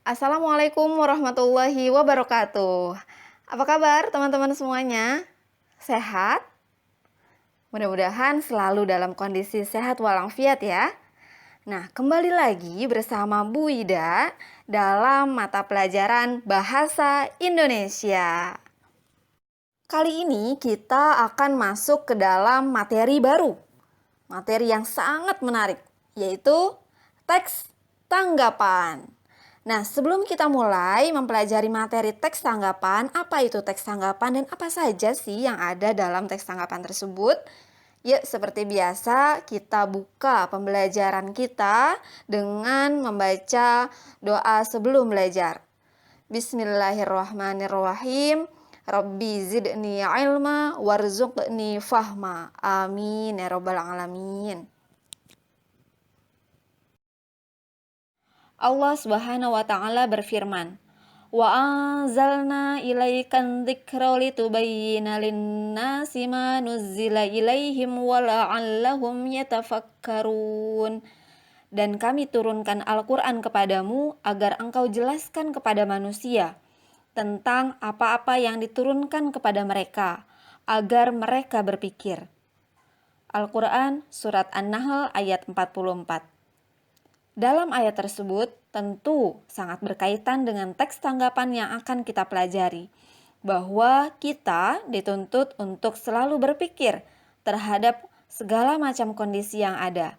Assalamualaikum warahmatullahi wabarakatuh. Apa kabar teman-teman semuanya? Sehat? Mudah-mudahan selalu dalam kondisi sehat walafiat ya. Nah, kembali lagi bersama Bu Ida dalam mata pelajaran Bahasa Indonesia. Kali ini kita akan masuk ke dalam materi baru. Materi yang sangat menarik, yaitu teks tanggapan. Nah, sebelum kita mulai mempelajari materi teks tanggapan, apa itu teks tanggapan dan apa saja sih yang ada dalam teks tanggapan tersebut? Yuk, seperti biasa kita buka pembelajaran kita dengan membaca doa sebelum belajar. Bismillahirrahmanirrahim. Rabbi zidni ilma warzuqni fahma. Amin ya rabbal alamin. Allah Subhanahu wa taala berfirman, "Wa anzalna ilaikan dzikra litubayyana lin-nasi ma nuzzila ilaihim wa la'allahum yatafakkarun." Dan kami turunkan Al-Qur'an kepadamu agar engkau jelaskan kepada manusia tentang apa-apa yang diturunkan kepada mereka, agar mereka berpikir. Al-Qur'an Surat An-Nahl ayat 44. Dalam ayat tersebut tentu sangat berkaitan dengan teks tanggapan yang akan kita pelajari, bahwa kita dituntut untuk selalu berpikir terhadap segala macam kondisi yang ada.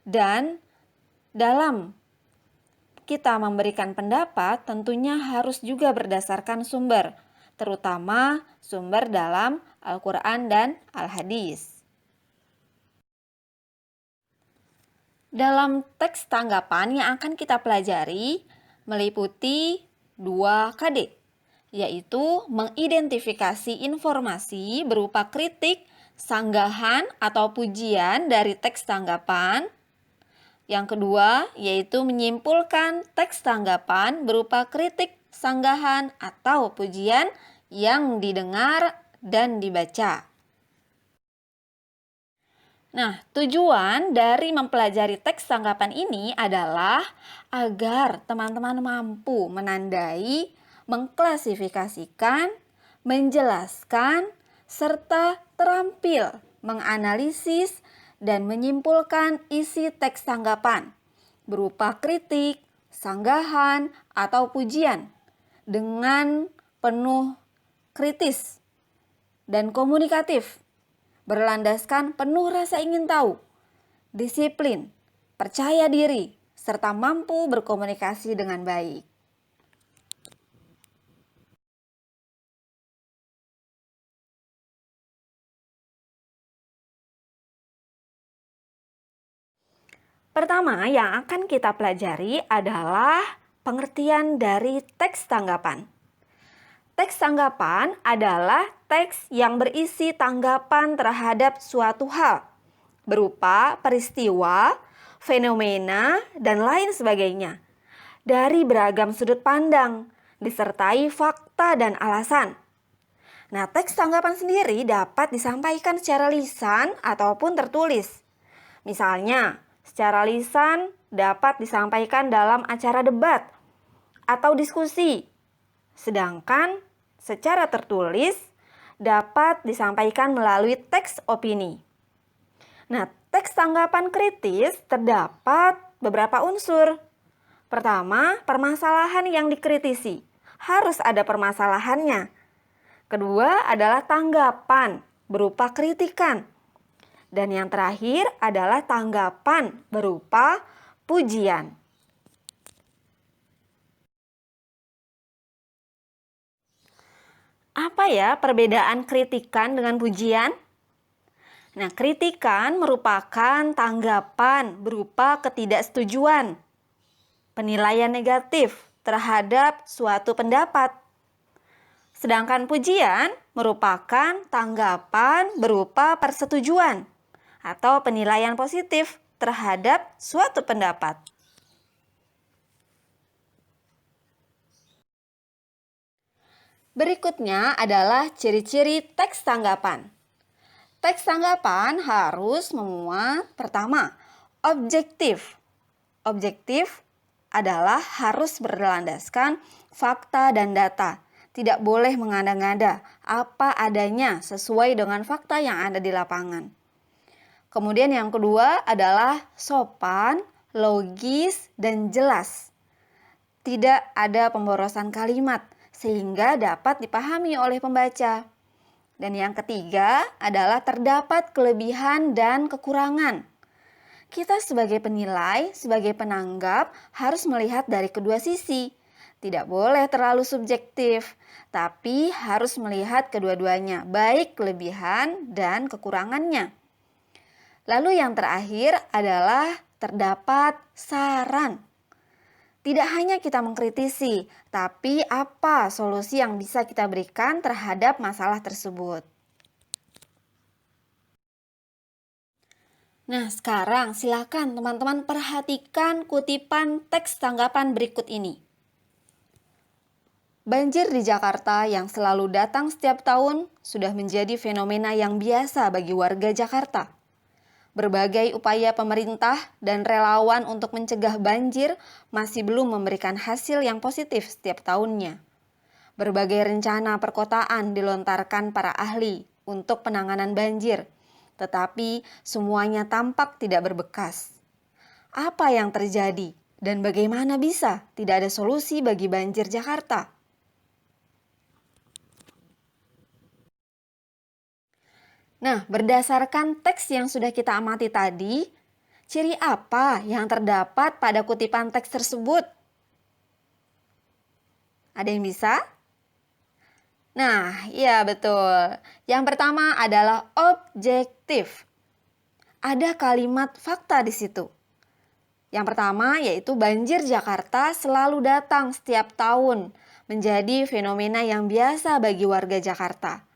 Dan dalam kita memberikan pendapat tentunya harus juga berdasarkan sumber, terutama sumber dalam Al-Quran dan Al-Hadis. Dalam teks tanggapan yang akan kita pelajari meliputi 2 KD, yaitu mengidentifikasi informasi berupa kritik, sanggahan atau pujian dari teks tanggapan. Yang kedua, yaitu menyimpulkan teks tanggapan berupa kritik, sanggahan atau pujian yang didengar dan dibaca. Nah, tujuan dari mempelajari teks tanggapan ini adalah agar teman-teman mampu menandai, mengklasifikasikan, menjelaskan, serta terampil menganalisis dan menyimpulkan isi teks tanggapan berupa kritik, sanggahan, atau pujian dengan penuh kritis dan komunikatif, berlandaskan penuh rasa ingin tahu, disiplin, percaya diri, serta mampu berkomunikasi dengan baik. Pertama yang akan kita pelajari adalah pengertian dari teks tanggapan. Teks tanggapan adalah teks yang berisi tanggapan terhadap suatu hal, berupa peristiwa, fenomena, dan lain sebagainya, dari beragam sudut pandang, disertai fakta dan alasan. Nah, teks tanggapan sendiri dapat disampaikan secara lisan ataupun tertulis. Misalnya, secara lisan dapat disampaikan dalam acara debat atau diskusi, sedangkan secara tertulis dapat disampaikan melalui teks opini. Nah, teks tanggapan kritis terdapat beberapa unsur. Pertama, permasalahan yang dikritisi. Harus ada permasalahannya. Kedua adalah tanggapan berupa kritikan. Dan yang terakhir adalah tanggapan berupa pujian. Apa ya perbedaan kritikan dengan pujian? Nah, kritikan merupakan tanggapan berupa ketidaksetujuan, penilaian negatif terhadap suatu pendapat. Sedangkan pujian merupakan tanggapan berupa persetujuan atau penilaian positif terhadap suatu pendapat. Berikutnya adalah ciri-ciri teks tanggapan. Teks tanggapan harus memuat pertama, objektif. Objektif adalah harus berlandaskan fakta dan data. Tidak boleh mengada-ngada, apa adanya sesuai dengan fakta yang ada di lapangan. Kemudian yang kedua adalah sopan, logis, dan jelas. Tidak ada pemborosan kalimat sehingga dapat dipahami oleh pembaca. Dan yang ketiga adalah terdapat kelebihan dan kekurangan. Kita sebagai penilai, sebagai penanggap harus melihat dari kedua sisi. Tidak boleh terlalu subjektif, tapi harus melihat kedua-duanya, baik kelebihan dan kekurangannya. Lalu yang terakhir adalah terdapat saran. Tidak hanya kita mengkritisi, tapi apa solusi yang bisa kita berikan terhadap masalah tersebut. Nah, sekarang silakan teman-teman perhatikan kutipan teks tanggapan berikut ini. Banjir di Jakarta yang selalu datang setiap tahun sudah menjadi fenomena yang biasa bagi warga Jakarta. Berbagai upaya pemerintah dan relawan untuk mencegah banjir masih belum memberikan hasil yang positif setiap tahunnya. Berbagai rencana perkotaan dilontarkan para ahli untuk penanganan banjir, tetapi semuanya tampak tidak berbekas. Apa yang terjadi dan bagaimana bisa tidak ada solusi bagi banjir Jakarta? Nah, berdasarkan teks yang sudah kita amati tadi, ciri apa yang terdapat pada kutipan teks tersebut? Ada yang bisa? Nah, iya betul. Yang pertama adalah objektif. Ada kalimat fakta di situ. Yang pertama yaitu banjir Jakarta selalu datang setiap tahun, menjadi fenomena yang biasa bagi warga Jakarta.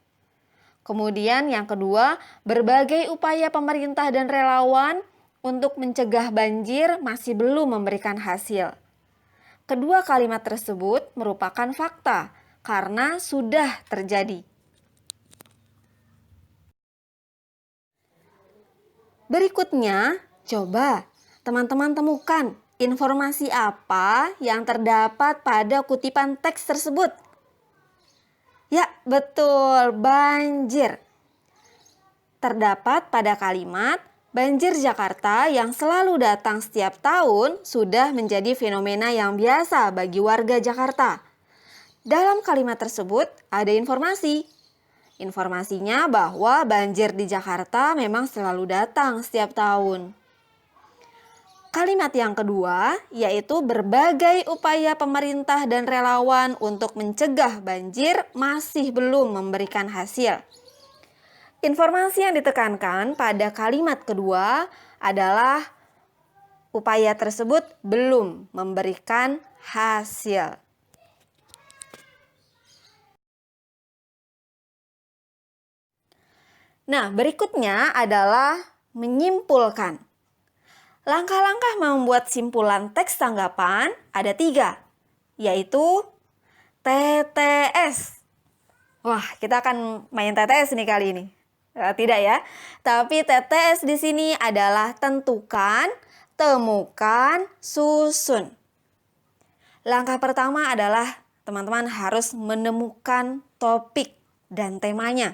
Kemudian yang kedua, berbagai upaya pemerintah dan relawan untuk mencegah banjir masih belum memberikan hasil. Kedua kalimat tersebut merupakan fakta karena sudah terjadi. Berikutnya, coba teman-teman temukan informasi apa yang terdapat pada kutipan teks tersebut. Ya, betul, banjir. Terdapat pada kalimat, banjir Jakarta yang selalu datang setiap tahun sudah menjadi fenomena yang biasa bagi warga Jakarta. Dalam kalimat tersebut ada informasi. Informasinya bahwa banjir di Jakarta memang selalu datang setiap tahun. Kalimat yang kedua yaitu berbagai upaya pemerintah dan relawan untuk mencegah banjir masih belum memberikan hasil. Informasi yang ditekankan pada kalimat kedua adalah upaya tersebut belum memberikan hasil. Nah, berikutnya adalah menyimpulkan. Langkah-langkah membuat simpulan teks tanggapan ada 3, yaitu TTS. Wah, kita akan main TTS nih kali ini. Tidak ya, tapi TTS di sini adalah tentukan, temukan, susun. Langkah pertama adalah teman-teman harus menemukan topik dan temanya.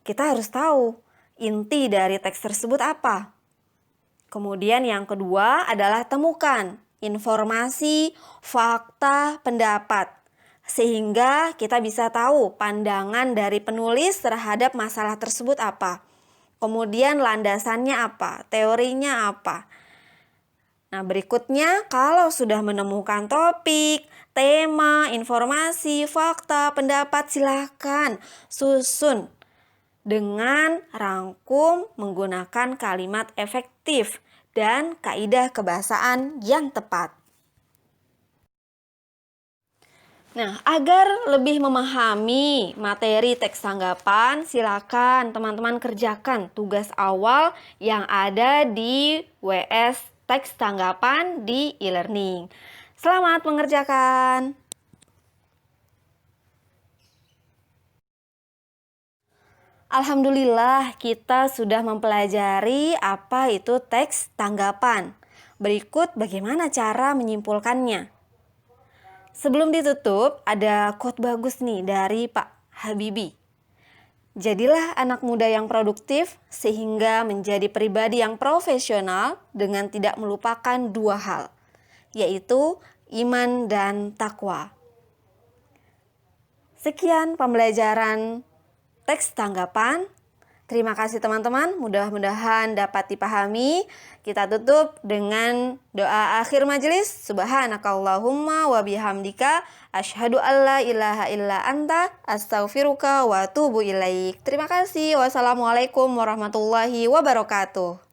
Kita harus tahu inti dari teks tersebut apa. Kemudian yang kedua adalah temukan informasi, fakta, pendapat. Sehingga kita bisa tahu pandangan dari penulis terhadap masalah tersebut apa. Kemudian landasannya apa, teorinya apa. Nah, berikutnya kalau sudah menemukan topik, tema, informasi, fakta, pendapat, silakan susun dengan rangkum menggunakan kalimat efektif dan kaidah kebahasaan yang tepat. Nah, agar lebih memahami materi teks tanggapan, silakan teman-teman kerjakan tugas awal yang ada di WS teks tanggapan di e-learning. Selamat mengerjakan! Alhamdulillah kita sudah mempelajari apa itu teks tanggapan. Berikut bagaimana cara menyimpulkannya. Sebelum ditutup, ada quote bagus nih dari Pak Habibie. Jadilah anak muda yang produktif sehingga menjadi pribadi yang profesional dengan tidak melupakan dua hal, yaitu iman dan takwa. Sekian pembelajaran teks tanggapan. Terima kasih teman-teman, mudah-mudahan dapat dipahami. Kita tutup dengan doa akhir majelis. Subhanakallahumma wa bihamdika asyhadu alla ilaha illa anta astaghfiruka wa atubu ilaik. Terima kasih. Wassalamualaikum warahmatullahi wabarakatuh.